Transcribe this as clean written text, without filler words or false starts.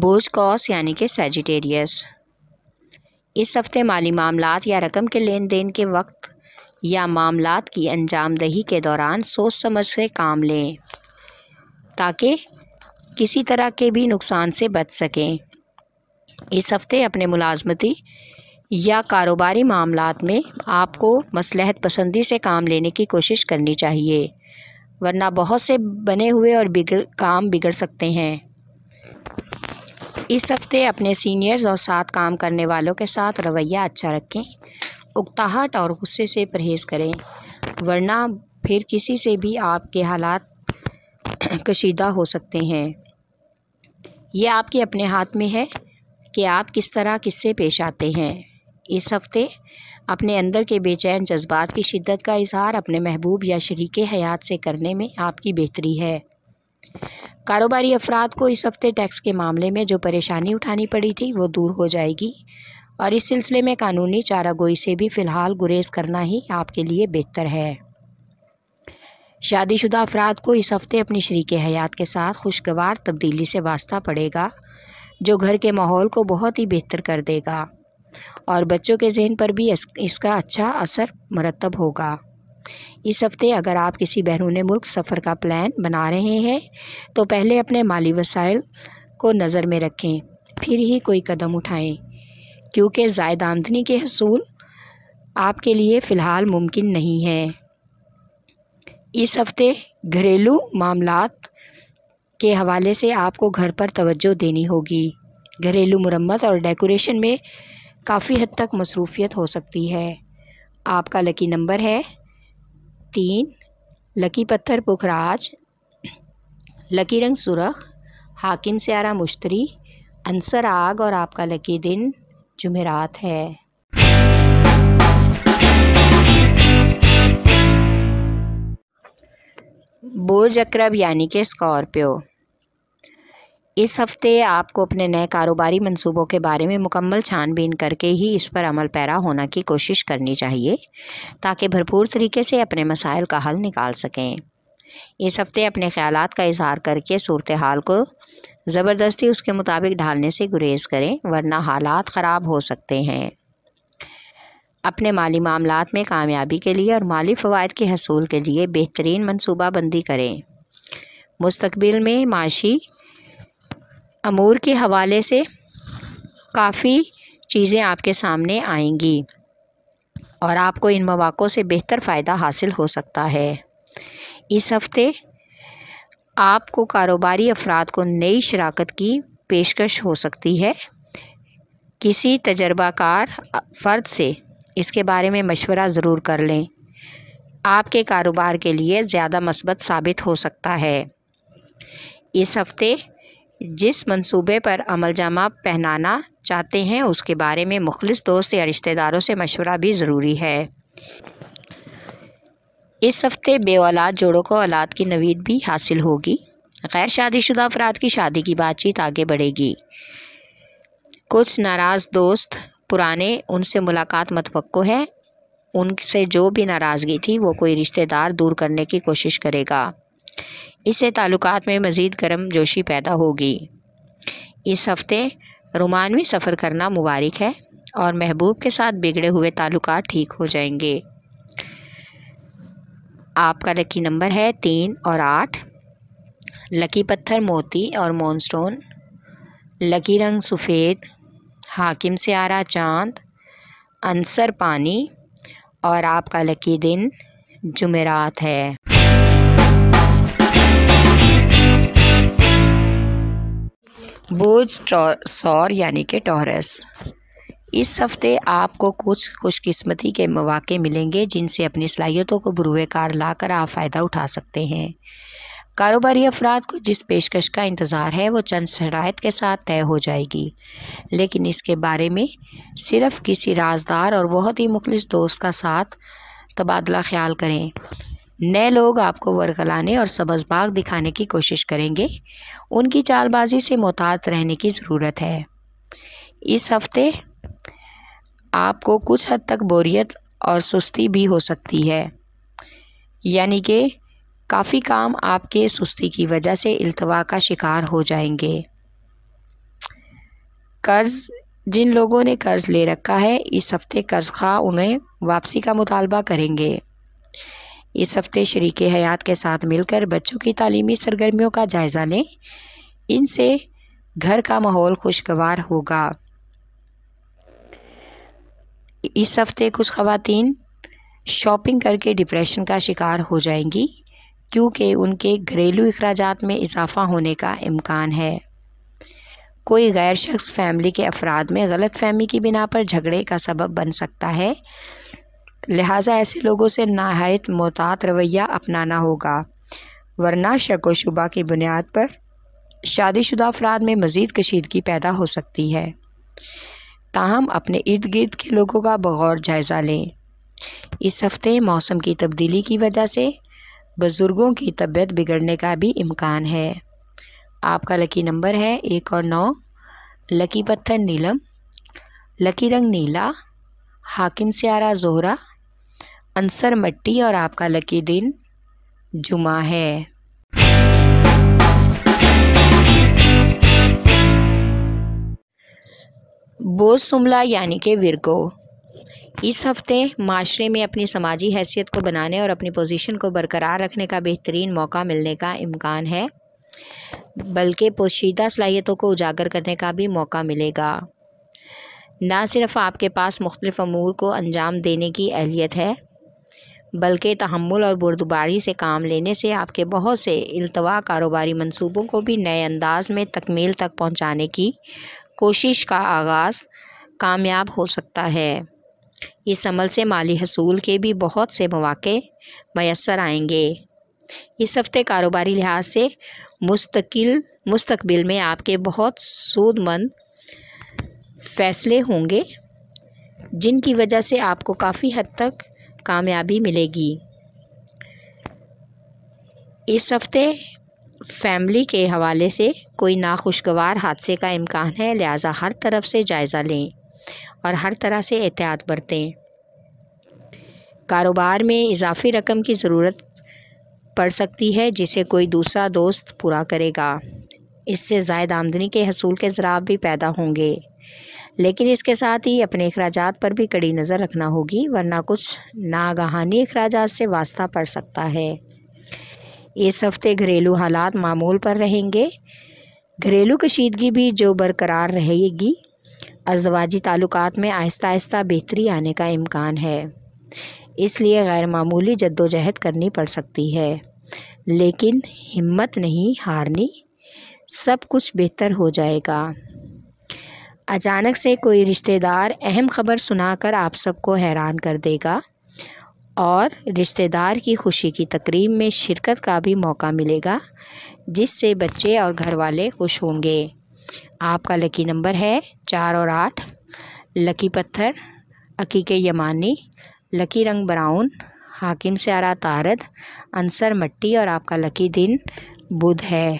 برج قوس یعنی کہ سیجیٹیریس، اس ہفتے مالی معاملات یا رقم کے لین دین کے وقت یا معاملات کی انجام دہی کے دوران سوچ سمجھ سے کام لیں تاکہ کسی طرح کے بھی نقصان سے بچ سکیں۔ اس ہفتے اپنے ملازمتی یا کاروباری معاملات میں آپ کو مصلحت پسندی سے کام لینے کی کوشش کرنی چاہیے، ورنہ بہت سے بنے ہوئے اور کام بگڑ سکتے ہیں۔ اس ہفتے اپنے سینئرز اور ساتھ کام کرنے والوں کے ساتھ رویہ اچھا رکھیں، اکتاہٹ اور غصے سے پرہیز کریں، ورنہ پھر کسی سے بھی آپ کے حالات کشیدہ ہو سکتے ہیں۔ یہ آپ کے اپنے ہاتھ میں ہے کہ آپ کس طرح کس سے پیش آتے ہیں۔ اس ہفتے اپنے اندر کے بے چین جذبات کی شدت کا اظہار اپنے محبوب یا شریک حیات سے کرنے میں آپ کی بہتری ہے۔ کاروباری افراد کو اس ہفتے ٹیکس کے معاملے میں جو پریشانی اٹھانی پڑی تھی وہ دور ہو جائے گی، اور اس سلسلے میں قانونی چارہ گوئی سے بھی فی الحال گریز کرنا ہی آپ کے لیے بہتر ہے۔ شادی شدہ افراد کو اس ہفتے اپنی شریک حیات کے ساتھ خوشگوار تبدیلی سے واسطہ پڑے گا، جو گھر کے ماحول کو بہت ہی بہتر کر دے گا، اور بچوں کے ذہن پر بھی اس کا اچھا اثر مرتب ہوگا۔ اس ہفتے اگر آپ کسی بیرون ملک سفر کا پلان بنا رہے ہیں تو پہلے اپنے مالی وسائل کو نظر میں رکھیں، پھر ہی کوئی قدم اٹھائیں، کیونکہ زائد آمدنی کے حصول آپ کے لیے فی الحال ممکن نہیں ہے۔ اس ہفتے گھریلو معاملات کے حوالے سے آپ کو گھر پر توجہ دینی ہوگی۔ گھریلو مرمت اور ڈیکوریشن میں کافی حد تک مصروفیت ہو سکتی ہے۔ آپ کا لکی نمبر ہے 3، لکی پتھر پکھراج، لکی رنگ سرخ، حاکم سیارہ مشتری، عنصر آگ، اور آپ کا لکی دن جمعرات ہے۔ برج عقرب یعنی کہ اسکارپیو، اس ہفتے آپ کو اپنے نئے کاروباری منصوبوں کے بارے میں مکمل چھان بین کر کے ہی اس پر عمل پیرا ہونے کی کوشش کرنی چاہیے تاکہ بھرپور طریقے سے اپنے مسائل کا حل نکال سکیں۔ اس ہفتے اپنے خیالات کا اظہار کر کے صورتحال کو زبردستی اس کے مطابق ڈھالنے سے گریز کریں، ورنہ حالات خراب ہو سکتے ہیں۔ اپنے مالی معاملات میں کامیابی کے لیے اور مالی فوائد کے حصول کے لیے بہترین منصوبہ بندی کریں۔ مستقبل میں معاشی امور کے حوالے سے کافی چیزیں آپ کے سامنے آئیں گی اور آپ کو ان مواقع سے بہتر فائدہ حاصل ہو سکتا ہے۔ اس ہفتے آپ کو کاروباری افراد کو نئی شراکت کی پیشکش ہو سکتی ہے۔ کسی تجربہ کار فرد سے اس کے بارے میں مشورہ ضرور کر لیں، آپ کے کاروبار کے لیے زیادہ مثبت ثابت ہو سکتا ہے۔ اس ہفتے جس منصوبے پر عمل جامہ پہنانا چاہتے ہیں اس کے بارے میں مخلص دوست یا رشتہ داروں سے مشورہ بھی ضروری ہے۔ اس ہفتے بے اولاد جوڑوں کو اولاد کی نوید بھی حاصل ہوگی۔ غیر شادی شدہ افراد کی شادی کی بات چیت آگے بڑھے گی۔ کچھ ناراض دوست پرانے، ان سے ملاقات متوقع ہے۔ ان سے جو بھی ناراضگی تھی وہ کوئی رشتہ دار دور کرنے کی کوشش کرے گا، اس سے تعلقات میں مزید گرم جوشی پیدا ہوگی۔ اس ہفتے رومانوی سفر کرنا مبارک ہے اور محبوب کے ساتھ بگڑے ہوئے تعلقات ٹھیک ہو جائیں گے۔ آپ کا لکی نمبر ہے 3 اور 8، لکی پتھر موتی اور مون سٹون، لکی رنگ سفید، حاکم سیارہ چاند، عنصر پانی، اور آپ کا لکی دن جمعرات ہے۔ برج ثور یعنی کہ ٹورس، اس ہفتے آپ کو کچھ خوش قسمتی کے مواقع ملیں گے جن سے اپنی صلاحیتوں کو بروئے کار لا کر آپ فائدہ اٹھا سکتے ہیں۔ کاروباری افراد کو جس پیشکش کا انتظار ہے وہ چند شرائط کے ساتھ طے ہو جائے گی، لیکن اس کے بارے میں صرف کسی رازدار اور بہت ہی مخلص دوست کا ساتھ تبادلہ خیال کریں۔ نئے لوگ آپ کو ورگلانے اور سبز باغ دکھانے کی کوشش کریں گے، ان کی چال بازی سے محتاط رہنے کی ضرورت ہے۔ اس ہفتے آپ کو کچھ حد تک بوریت اور سستی بھی ہو سکتی ہے، یعنی کہ کافی کام آپ کے سستی کی وجہ سے التوا کا شکار ہو جائیں گے۔ جن لوگوں نے قرض لے رکھا ہے اس ہفتے قرض خواہ انہیں واپسی کا مطالبہ کریں گے۔ اس ہفتے شریک حیات کے ساتھ مل کر بچوں کی تعلیمی سرگرمیوں کا جائزہ لیں، ان سے گھر کا ماحول خوشگوار ہوگا۔ اس ہفتے کچھ خواتین شاپنگ کر کے ڈپریشن کا شکار ہو جائیں گی کیونکہ ان کے گھریلو اخراجات میں اضافہ ہونے کا امکان ہے۔ کوئی غیر شخص فیملی کے افراد میں غلط فہمی کی بنا پر جھگڑے کا سبب بن سکتا ہے، لہٰذا ایسے لوگوں سے نہایت محتاط رویہ اپنانا ہوگا، ورنہ شک و شبہ کی بنیاد پر شادی شدہ افراد میں مزید کشیدگی پیدا ہو سکتی ہے۔ تاہم اپنے ارد گرد کے لوگوں کا بغور جائزہ لیں۔ اس ہفتے موسم کی تبدیلی کی وجہ سے بزرگوں کی طبیعت بگڑنے کا بھی امکان ہے۔ آپ کا لکی نمبر ہے 1 اور 9، لکی پتھر نیلم، لکی رنگ نیلا، حاکم سیارہ زہرہ، عنصر مٹی اور آپ کا لکی دن جمعہ ہے۔ بوز سملہ یعنی کہ ورگو، اس ہفتے معاشرے میں اپنی سماجی حیثیت کو بنانے اور اپنی پوزیشن کو برقرار رکھنے کا بہترین موقع ملنے کا امکان ہے، بلکہ پوشیدہ صلاحیتوں کو اجاگر کرنے کا بھی موقع ملے گا۔ نہ صرف آپ کے پاس مختلف امور کو انجام دینے کی اہلیت ہے، بلکہ تحمل اور بردباری سے کام لینے سے آپ کے بہت سے التوا کاروباری منصوبوں کو بھی نئے انداز میں تکمیل تک پہنچانے کی کوشش کا آغاز کامیاب ہو سکتا ہے۔ اس عمل سے مالی حصول کے بھی بہت سے مواقع میسر آئیں گے۔ اس ہفتے کاروباری لحاظ سے مستقبل میں آپ کے بہت سود مند فیصلے ہوں گے، جن کی وجہ سے آپ کو کافی حد تک کامیابی ملے گی۔ اس ہفتے فیملی کے حوالے سے کوئی ناخوشگوار حادثے کا امکان ہے، لہٰذا ہر طرف سے جائزہ لیں اور ہر طرح سے احتیاط برتیں۔ کاروبار میں اضافی رقم کی ضرورت پڑ سکتی ہے جسے کوئی دوسرا دوست پورا کرے گا، اس سے زائد آمدنی کے حصول کے ذرائع بھی پیدا ہوں گے، لیکن اس کے ساتھ ہی اپنے اخراجات پر بھی کڑی نظر رکھنا ہوگی، ورنہ کچھ ناگہانی اخراجات سے واسطہ پڑ سکتا ہے۔ اس ہفتے گھریلو حالات معمول پر رہیں گے، گھریلو کشیدگی بھی جو برقرار رہے گی۔ ازدواجی تعلقات میں آہستہ آہستہ بہتری آنے کا امکان ہے، اس لیے غیر معمولی جدوجہد کرنی پڑ سکتی ہے، لیکن ہمت نہیں ہارنی، سب کچھ بہتر ہو جائے گا۔ اچانک سے کوئی رشتہ دار اہم خبر سنا کر آپ سب کو حیران کر دے گا اور رشتہ دار کی خوشی کی تقریب میں شرکت کا بھی موقع ملے گا، جس سے بچے اور گھر والے خوش ہوں گے۔ آپ کا لکی نمبر ہے 4 اور 8، لکی پتھر عقیق یمانی، لکی رنگ براؤن، حاکم سیارہ طارد، عنصر مٹی اور آپ کا لکی دن بدھ ہے۔